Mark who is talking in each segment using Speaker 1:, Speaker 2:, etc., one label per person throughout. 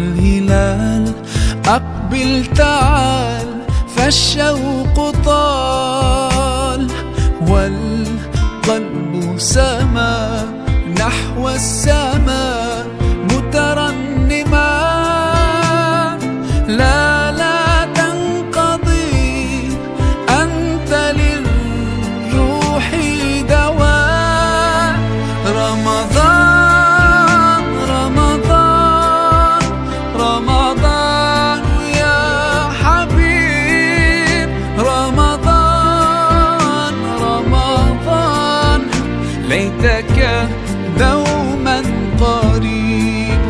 Speaker 1: الهلال أقبل تعال فالشوق طال والقلب سما نحو السماء مترنما. لا تنقضي أنت للروح دواء. رمضان رمضان رمضان يا حبيب، رمضان رمضان ليتك دوما قريب.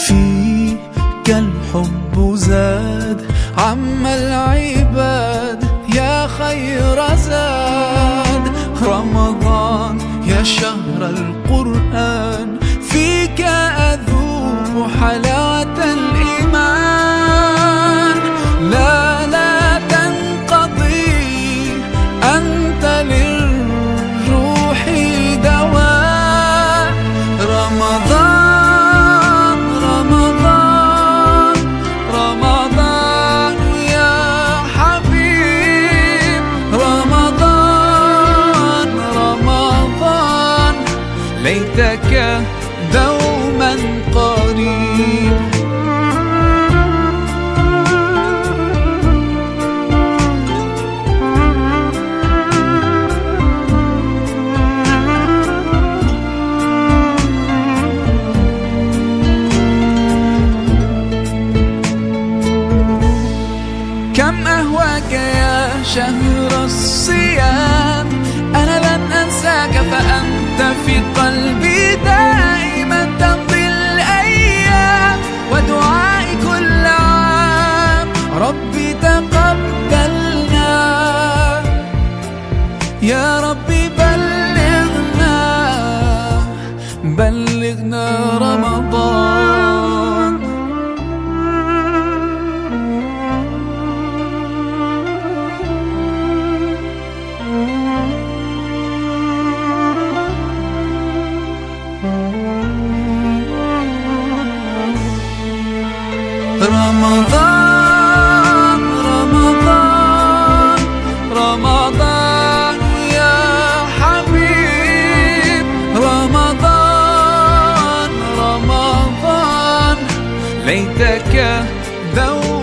Speaker 1: فيك الحب زاد عم العباد يا خير زاد. رمضان يا شهر القرآن فيك أذوق حلاوة الإيمان. لا تنقضي أنت للروح دواء. رمضان رمضان رمضان يا حبيب، رمضان رمضان ليتك دوما قريب. كم أهواك يا شهر الصيام، أنا لن أنساك فأنت في قلبي دائما تمضي الأيام. ودعائي كل عام ربي تقبلنا، يا ربي بلغنا رمضان. رمضان رمضان رمضان يا حبيب، رمضان رمضان ليتك دوما